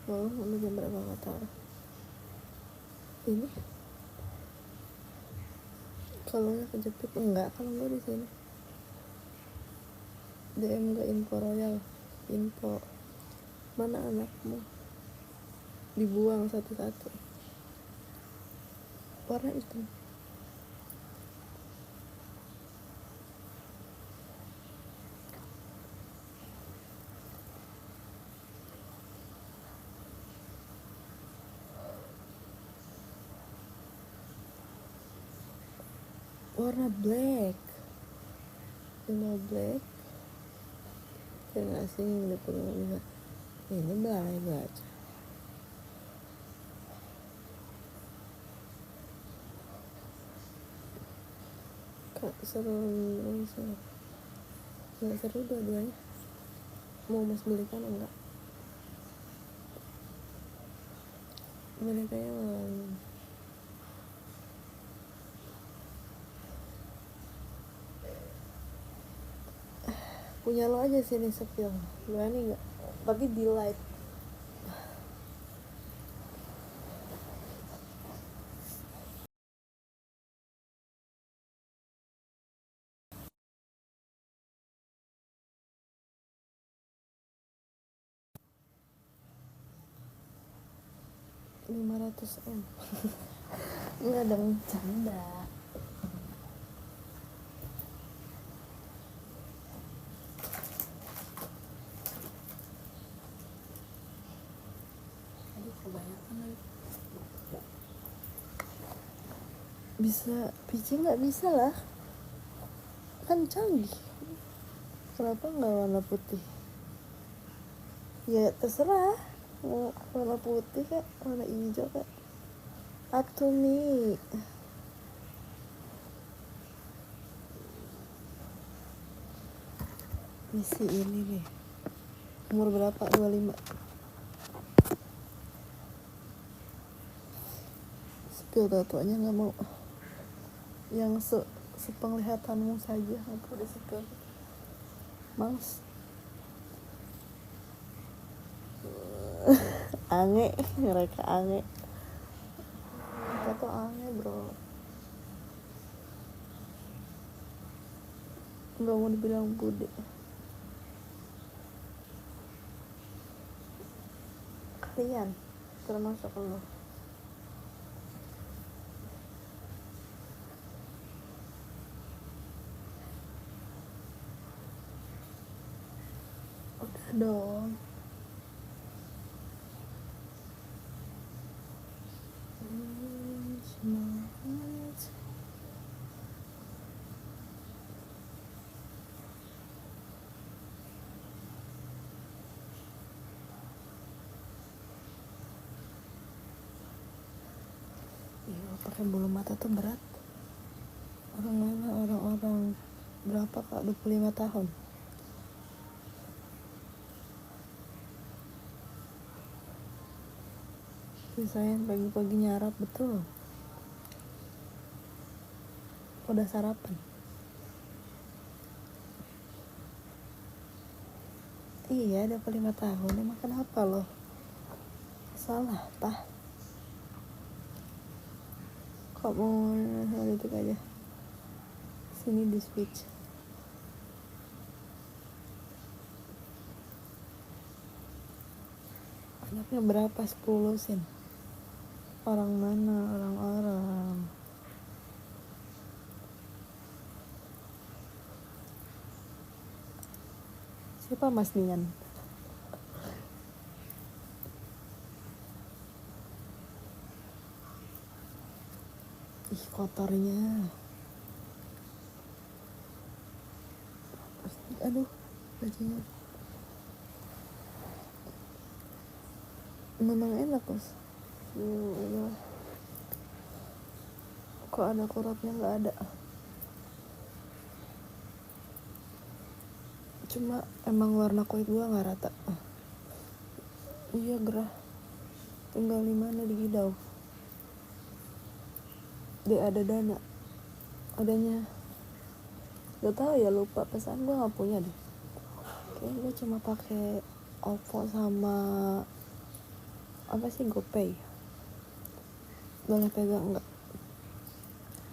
Lu jam berapa kata ini? Kalau nggak kejepit enggak, kalau nggak di sini DM nggak info royal, info mana anakmu, dibuang satu-satu, warna hitam. Warna black, email black. Terima kasih udah perlu lihat. Ini balai baca. Kak seru, nggak seru dua-duanya. Mau mas belikan enggak? Bonekanya punya lo aja sini sepil, berani nggak? Tapi di light. $500M. Enggak dong, canda. Aduh, kebanyakan lagi. Bisa PC nggak bisa lah, kan canggih. Kenapa nggak warna putih? Ya terserah, mau warna putih kak, warna hijau kak, up to me. Misi ini nih, umur berapa? 25. Sepil tatuannya nggak mau, yang sepenglihatanmu saja. Aku udah sepil males. Aneh, mereka aneh. Tato aneh bro, nggak mau dibilang bude. Kalian termasuk lo. Udah dong. Semangat. Iya, pakai bulu mata tuh berat. Orang mana orang-orang berapa kak? 25 tahun. Biasanya pagi-pagi nyarap betul. Udah sarapan? Iya, 25 tahun. Emang kenapa loh? Salah, tah. Kok mau detik aja. Sini di switch. Anaknya berapa? 10 sen. Orang mana? Orang-orang. Siapa Mas Nian? Ih, kotornya. Aduh, bajunya. Memang enak Mas. Kok ada kurapnya? Nggak ada. Cuma emang warna kulit gua nggak rata. Iya gerah. Tinggal di mana? Di Gidau. Ada dana. Adanya. Gak tahu ya, lupa pesan gua nggak punya deh. Kayaknya gua cuma pakai OVO sama apa sih, GoPay? Boleh pegang nggak?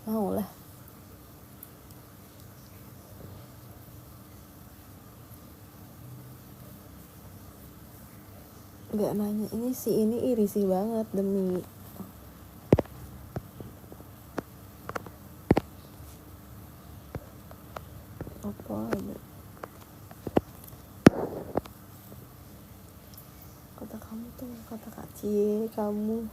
Mau lah. Nggak nanya, ini iri sih banget demi apa aja. Kata kamu tuh kata kacil kamu.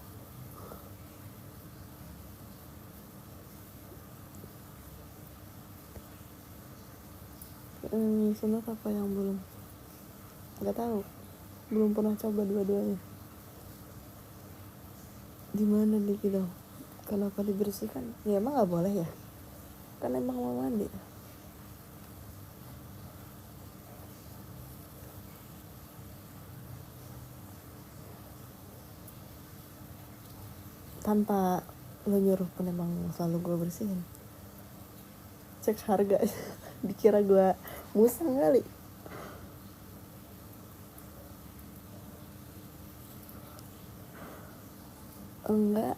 Sunat apa yang belum? Nggak tahu, belum pernah coba dua-duanya. Di mana nih gitu? Kenapa dibersihkan? Ya emang nggak boleh ya? Kan emang mau mandi. Tanpa lo nyuruh pun emang selalu gue bersihin. Cek harga. Dikira gue musang kali. Enggak,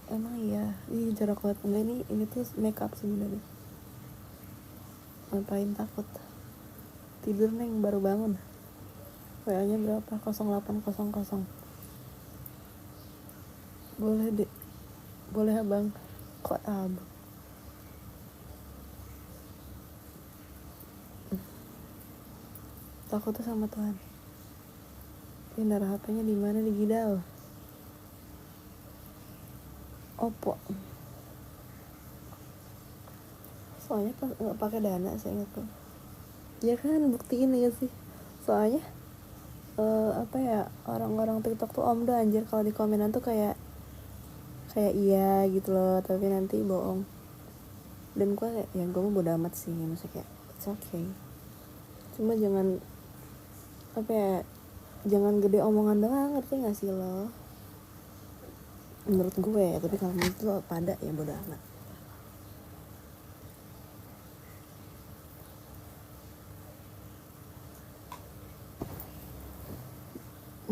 emang iya. Ih, jarak banget. Enggak, ini tuh make up sebenarnya. Ngapain takut? Tidur neng, baru bangun. WA-nya berapa? 0800. Boleh deh. Boleh abang. Kok abang? Takut tuh sama Tuhan. Ini naruh HP-nya di mana? Di Gidal. Oppo. Soalnya pas nggak pakai dana, saya ingat tuh. Ya kan, buktiin ya sih. Soalnya apa ya, orang-orang TikTok tuh omdo anjir, kalau di komenan tuh kayak iya gitu loh, tapi nanti bohong. Dan gue kayak, ya gue mau bodo amat sih, maksudnya kayak it's okay. Cuma jangan apa ya, jangan gede omongan doang, ngerti gak sih lo? Menurut gue ya, tapi kalau menurut lo pada ya bodo amat.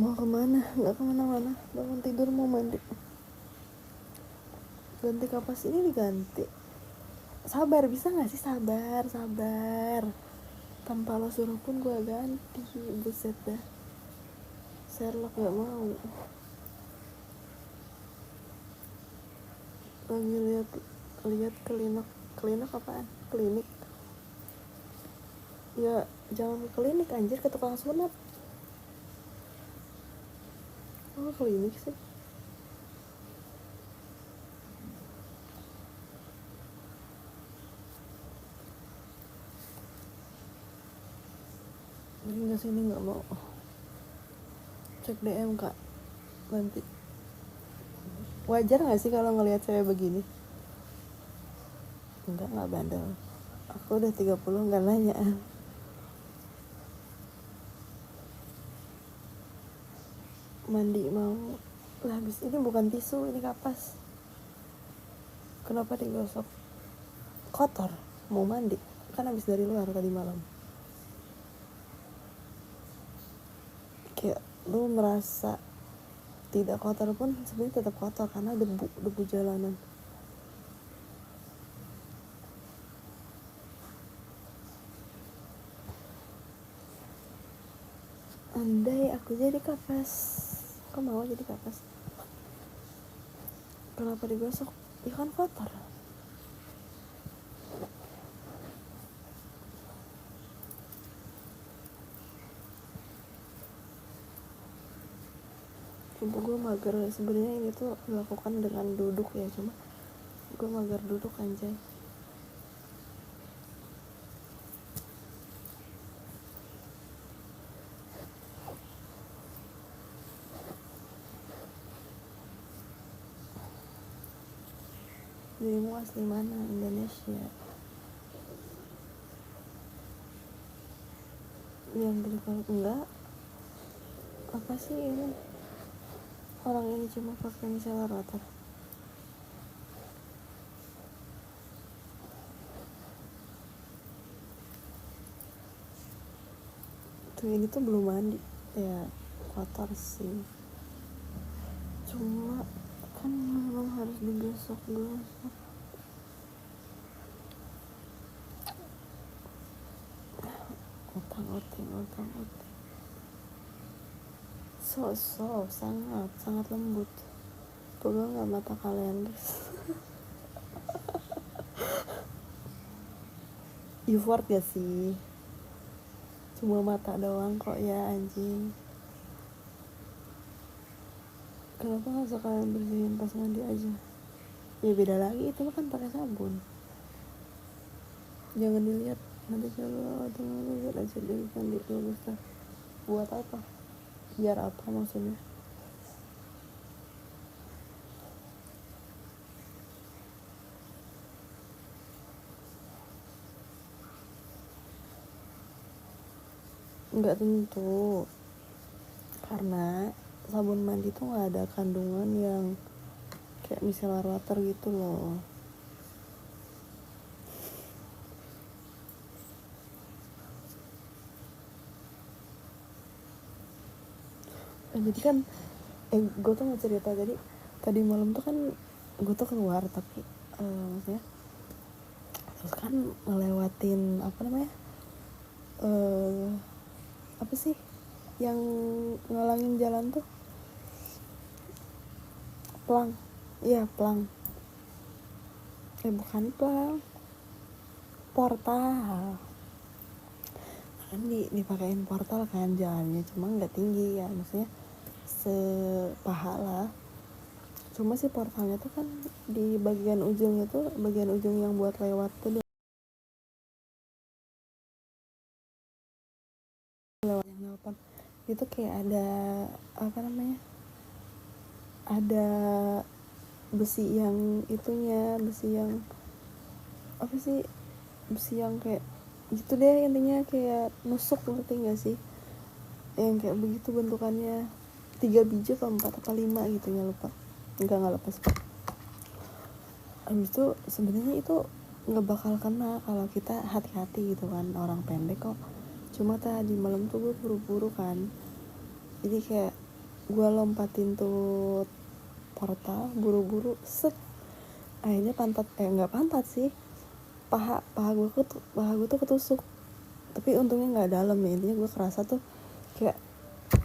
Mau kemana? Nggak kemana-mana. Bangun tidur mau mandi. Ganti kapas ini diganti. Sabar, bisa nggak sih sabar? Tanpa lo suruh pun gue ganti. Buset dah. Sherlock nggak mau. Lagi lihat klinik apaan? Klinik. Ya jangan ke klinik anjir, ke tukang sunat. Oh, klinik sih. Jadi nggak sini, nggak mau. Cek DM kak nanti. Wajar nggak sih kalau ngelihat cewek begini? Nggak bandel. Aku udah 30, nggak nanya. Mandi mau lah, habis ini bukan tisu, ini kapas. Kenapa digosok? Kotor, mau mandi kan habis dari luar tadi malam. Kayak lu merasa tidak kotor pun sebenarnya tetap kotor karena debu jalanan. Andai aku jadi kapas, kok mau jadi kapas? Kenapa digosok? Ya kan kotor. Sumpah gue mager, sebenarnya ini tuh dilakukan dengan duduk ya, cuma gue mager duduk anjay. Dirimu asli mana? Indonesia. Yang beli kalau enggak, apa sih ini? Orang ini cuma pakai misalnya rotor. Tuh ini tuh belum mandi ya, kotor sih. harus digesok-gesok. Utang. So sangat lembut. Pegang nggak mata kalian guys? Effort gak sih? Cuma mata doang kok ya anjing. Kenapa nggak sekalian bersihin pas mandi aja? Ya beda lagi, itu kan pakai sabun. Jangan dilihat nanti coba lihat aja dari mandi bagus lah. Buat apa? Biar apa maksudnya? Nggak tentu, karena sabun mandi tuh nggak ada kandungan yang kayak micellar water gitu loh. Jadi kan gue tuh mau cerita, jadi tadi malam tuh kan gue tuh keluar tapi maksudnya terus kan ngelewatin apa namanya apa sih yang ngalangin jalan tuh, pelang. Iya pelang, bukan pelang, portal. Kan dipakein portal kan jalannya, cuma nggak tinggi ya, maksudnya sepaha lah. Cuma si portalnya tuh kan di bagian ujungnya tuh, bagian ujung yang buat lewat tuh lewat yang nelpon itu kayak ada apa namanya, ada besi yang itunya, besi yang apa sih, besi yang kayak gitu deh intinya, kayak nusuk, ngerti gak sih? Yang kayak begitu bentukannya, 3 biji atau 4 atau 5 gitu ya, lupa. Enggak lepas. Abis itu sebenarnya itu nggak bakal kena kalau kita hati-hati gitu kan, orang pendek kok. Cuma tadi malam tuh gue buru-buru kan, jadi kayak gue lompatin tuh portal buru-buru, set, akhirnya nggak pantat sih, paha gue tuh ketusuk, tapi untungnya nggak dalam ya, intinya gue kerasa tuh kayak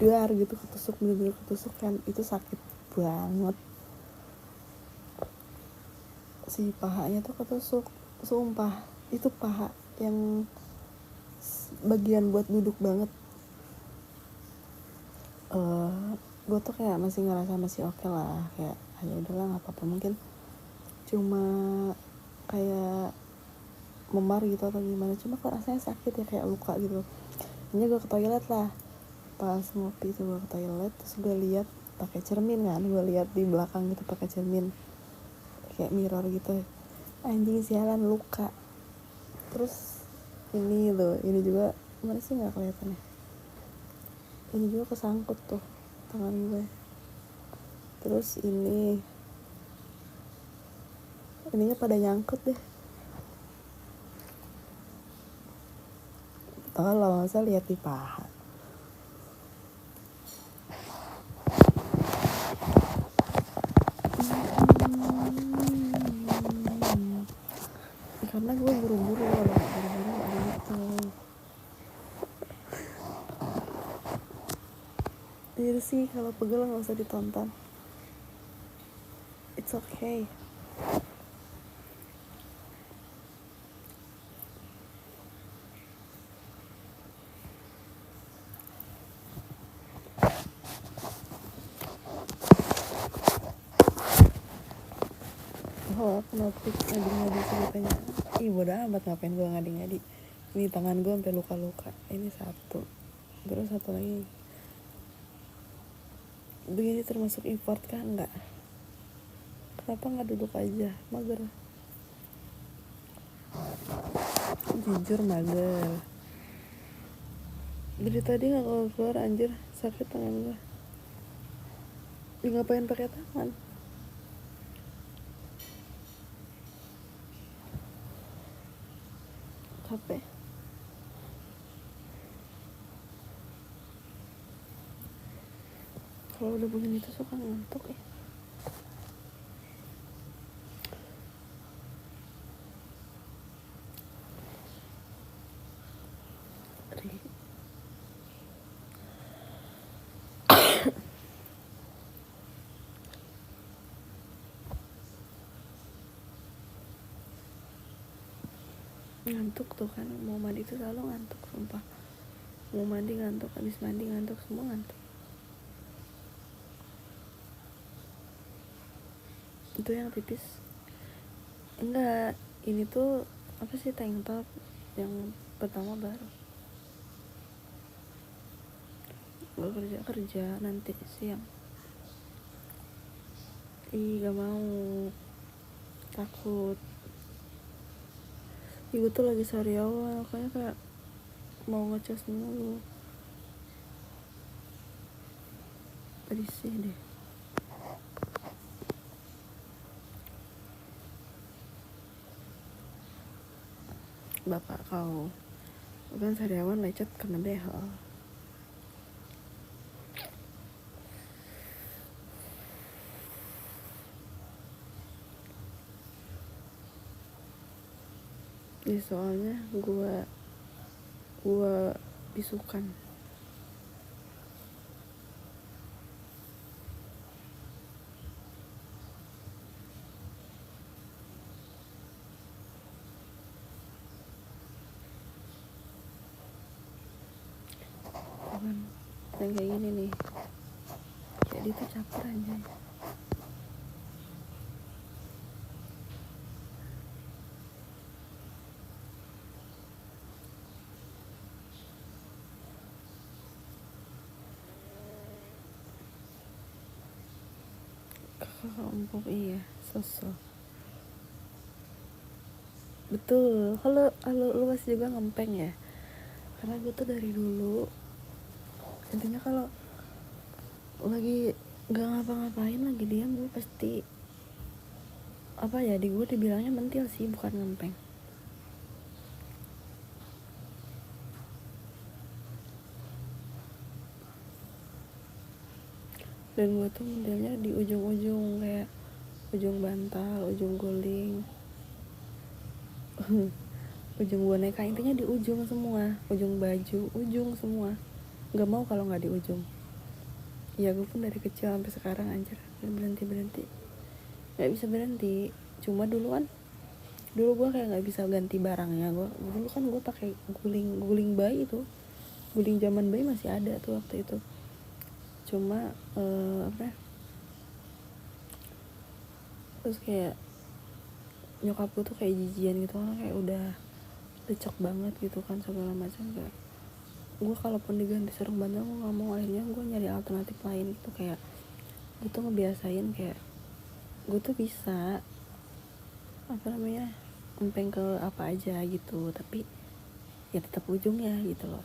dar gitu, ketusuk, bener-bener ketusuk kan, itu sakit banget. Si pahanya tuh ketusuk, sumpah itu paha yang bagian buat duduk banget. Gue tuh kayak masih ngerasa masih oke lah, kayak ya udahlah nggak apa-apa, mungkin cuma kayak memar gitu atau gimana, cuma kok rasanya sakit ya, kayak luka gitu. Ini gue ke toilet lah, pas ngopi tuh gue ke toilet, terus gue lihat pakai cermin kan, gue lihat di belakang gitu pakai cermin kayak mirror gitu, anjing sialan luka. Terus ini loh, ini juga mana sih nggak kelihatan ya, ini juga kesangkut tuh tangan gue. Terus ininya pada nyangkut deh. Tolong, masa lihat di paha. Karena gue buru-buru, kalau nggak buru-buru nggak gitu. Jadi sih kalau pegel nggak usah ditonton, it's okay. Oh, kenapa ngadi-ngadi ceritanya? Ih bodo amat, ngapain gue ngadi-ngadi. Ini tangan gue sampai luka-luka. Ini satu, terus satu lagi. Begini termasuk import kan? Enggak. Kenapa nggak duduk aja? Mager. Jujur mager. Dari tadi nggak keluar anjir, sakit tangan gue. Ngapain pakai tangan? Capek. Kalau udah begini tuh suka ngantuk ya. ngantuk tuh kan, mau mandi tuh selalu ngantuk sumpah, mau mandi ngantuk, habis mandi ngantuk, semua ngantuk. Itu yang tipis enggak, ini tuh apa sih, tank top yang pertama baru. Gue kerja nanti siang. Gak mau, takut. Gue tuh lagi sariawan, makanya kayak mau ngecas mulu. Berisih deh. Bapak kau bukan sariawan, lecet kena behel. Ya soalnya gue bisukan. Bukan yang kayak gini nih, jadi tuh caper aja. Kakak empuk, iya, sosok. Betul, kalau lu masih juga ngempeng ya, karena gue tuh dari dulu intinya kalau lagi nggak ngapa-ngapain, lagi diam, gue pasti apa ya, di gue dibilangnya mentil sih, bukan ngempeng. Dan gue tuh modelnya di ujung-ujung, kayak ujung bantal, ujung guling, ujung boneka, intinya di ujung semua, ujung baju, ujung semua. Nggak mau kalau nggak di ujung. Ya gue pun dari kecil sampai sekarang anjir nggak berhenti, nggak bisa berhenti. Cuma dulu gue kayak nggak bisa ganti barangnya. Gue dulu kan gue pakai guling bayi itu, guling zaman bayi masih ada tuh waktu itu. Cuma apa ya, terus kayak nyokap gue tuh kayak jijian gitu kan, kayak udah lecek banget gitu kan segala macam. Kayak gue kalaupun diganti sarung bantal gue nggak mau, akhirnya gue nyari alternatif lain gitu. Kayak gue tuh ngebiasain kayak gue tuh bisa apa namanya, empeng ke apa aja gitu, tapi ya tetap ujungnya gitu loh.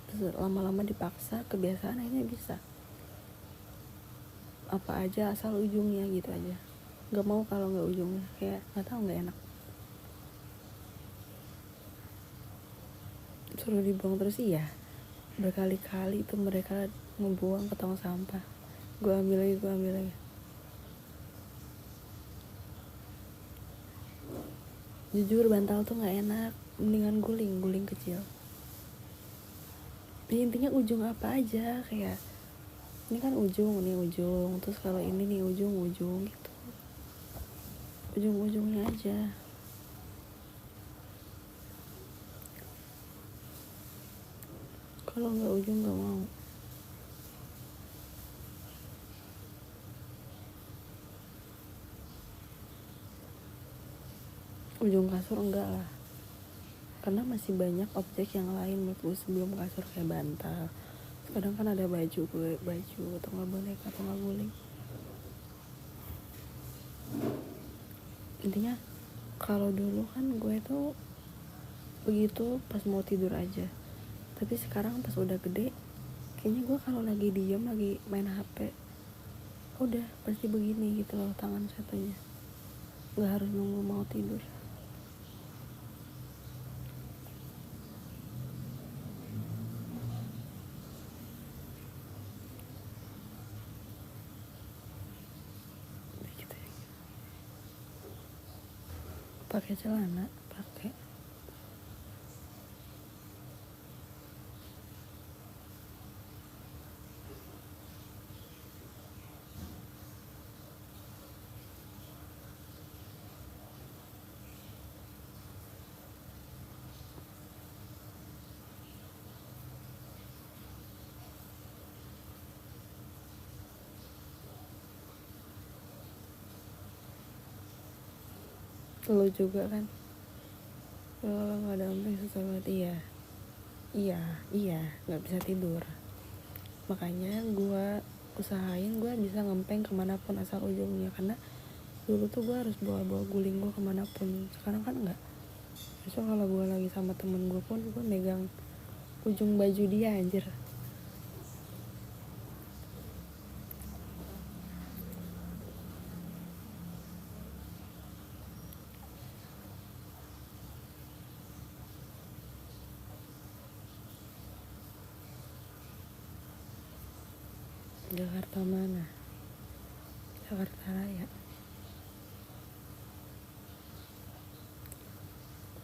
Terus lama-lama dipaksa, kebiasaan, akhirnya bisa apa aja asal ujungnya gitu aja. Nggak mau kalau nggak ujungnya, kayak nggak tahu, nggak enak. Suruh dibuang terus, iya, berkali-kali itu mereka ngebuang ke tong sampah, gue ambil lagi. Jujur bantal tuh nggak enak, mendingan guling kecil. Ya, intinya ujung apa aja, kayak ini kan ujung, terus kalau ini nih ujung gitu, ujung-ujungnya aja. Kalau nggak ujung nggak mau. Ujung kasur enggak lah, karena masih banyak objek yang lain menurut gue sebelum kasur, kayak bantal. Kadang kan ada baju atau nggak boneka atau nggak guling. Intinya kalau dulu kan gue tuh begitu pas mau tidur aja, tapi sekarang pas udah gede kayaknya gue kalau lagi diam, lagi main HP, udah pasti begini gitu loh tangan satunya, nggak harus nunggu mau tidur. Gitu ya. Pakai celana, pakai. Lu juga kan kalau nggak ada emping susah banget. Iya nggak bisa tidur. Makanya gue usahain gue bisa ngempeng kemanapun asal ujungnya, karena dulu tuh gue harus bawa guling gue kemanapun. Sekarang kan enggak. Besok kalau gue lagi sama temen gue pun gue megang ujung baju dia anjir. Jakarta mana? Jakarta Raya.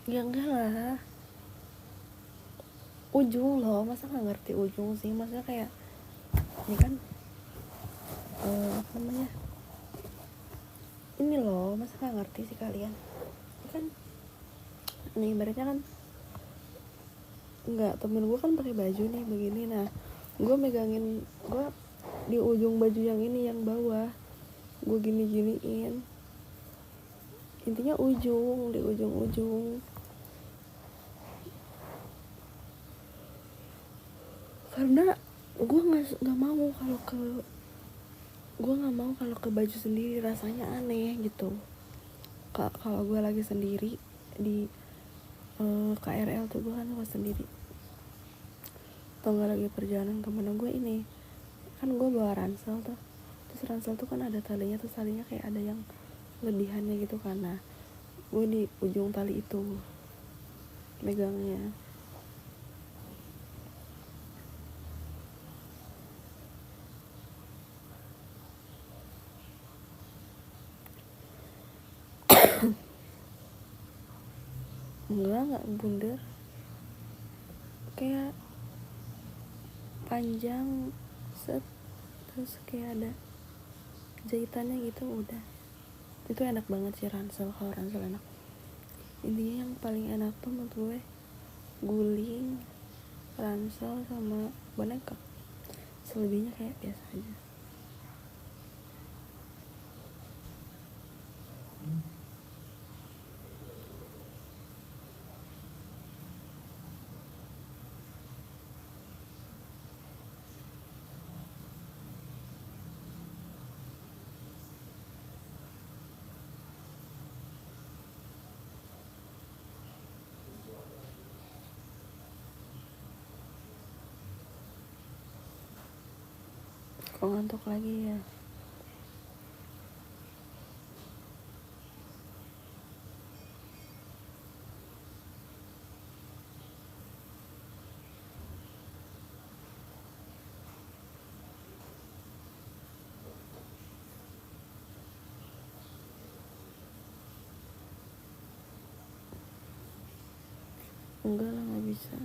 Ya enggak lah, ujung loh, masa nggak ngerti ujung sih? Maksudnya kayak ini kan apa namanya, ini loh, masa nggak ngerti sih kalian? Ini kan nih ibaratnya kan nggak, temen gue kan pakai baju nih begini, nah gue megangin, gue di ujung baju yang ini yang bawah gue giniin, intinya ujung, di ujung karena gue nggak mau kalau ke, gue nggak mau kalau ke baju sendiri, rasanya aneh gitu. Kalau gue lagi sendiri di KRL tuh gue kan suka sendiri, atau nggak lagi perjalanan kemana, gue ini kan gue bawa ransel tuh, terus ransel tuh kan ada talinya, terus talinya kayak ada yang lebihannya gitu kan, nah gue di ujung tali itu megangnya. Enggak bundar, kayak panjang set, terus kayak ada jahitannya gitu, udah. Itu enak banget sih ransel, kalau ransel enak. Intinya yang paling enak tuh menurut gue guling, ransel, sama boneka. Selebihnya kayak biasa aja. Kok ngantuk lagi ya? Enggak lah, gak bisa.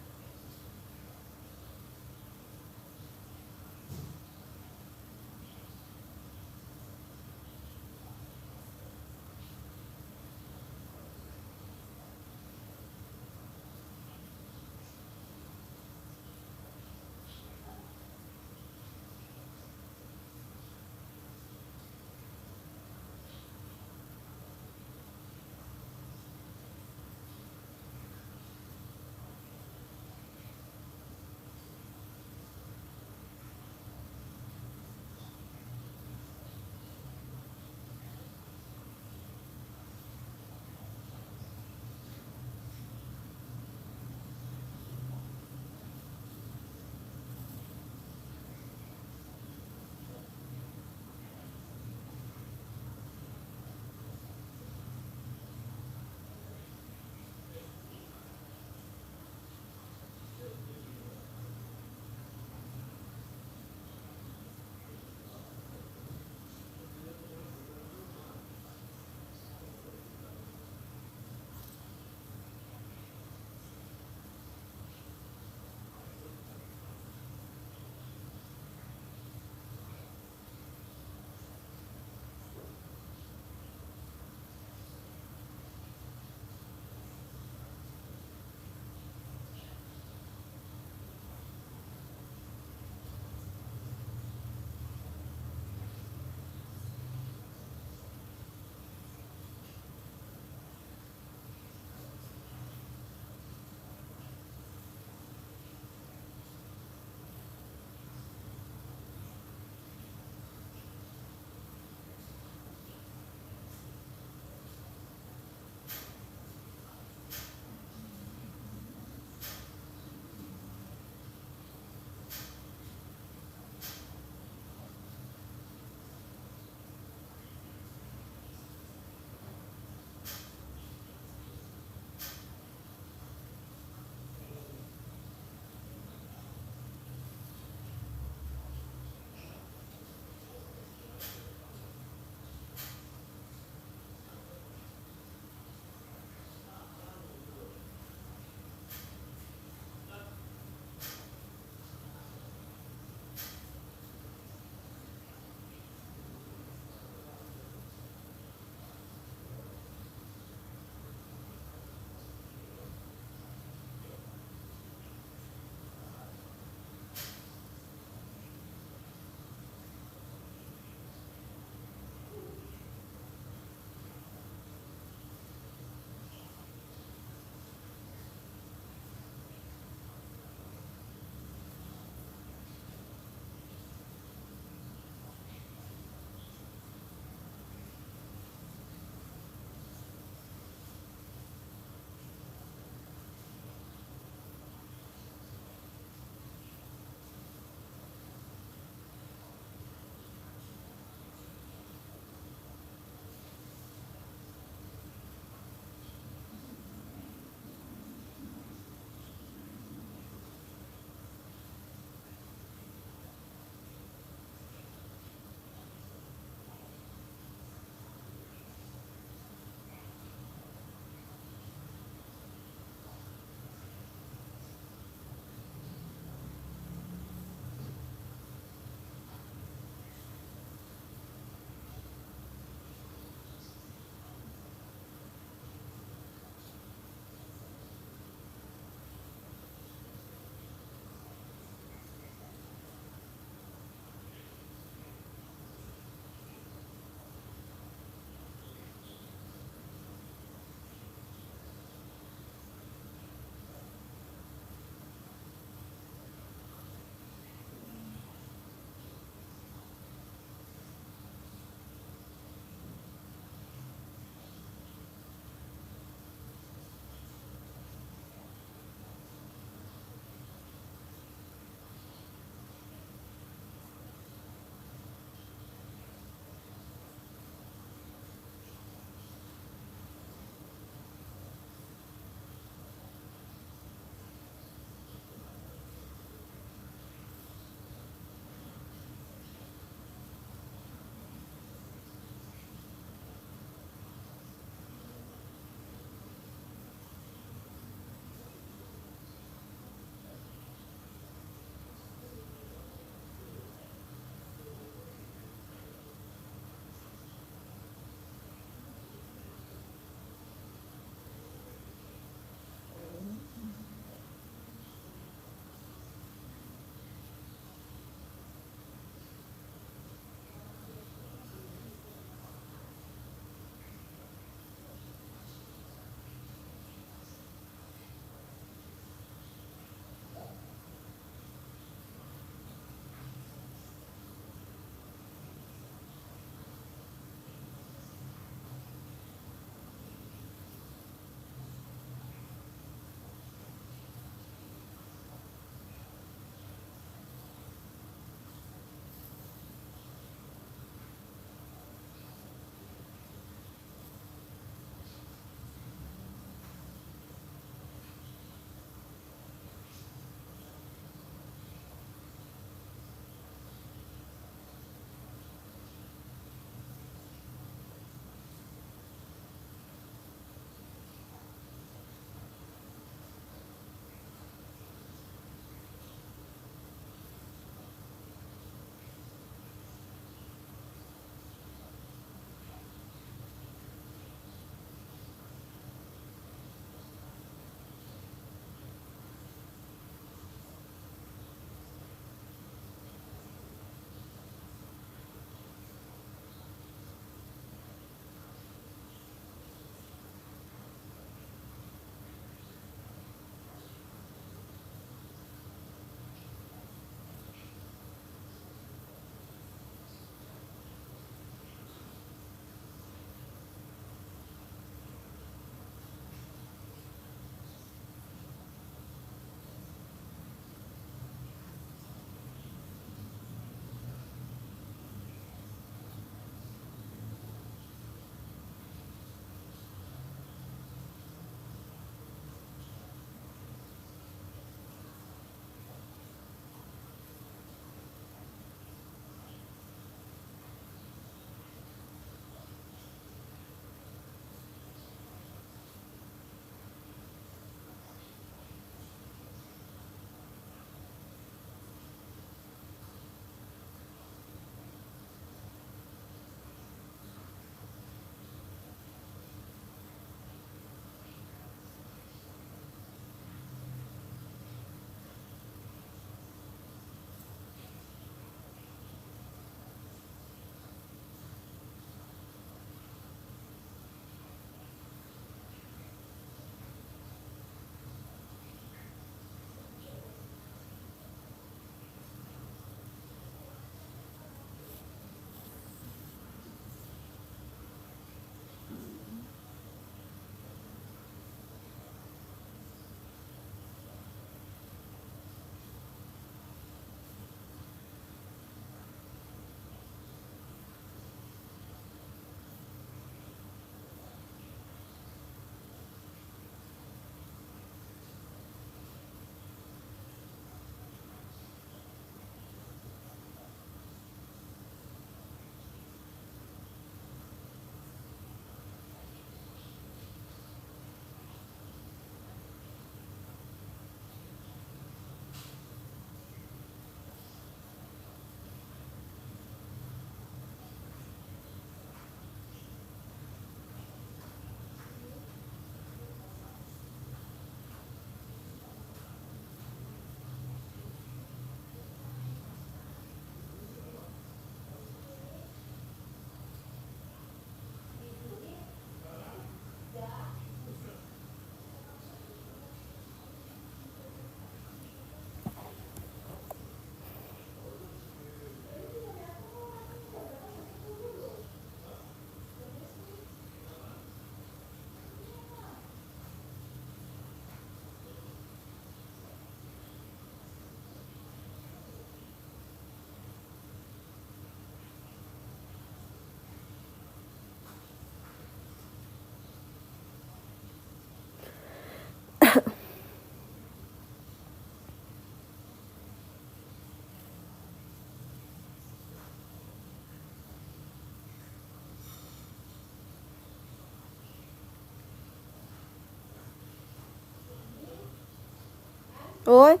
Woi.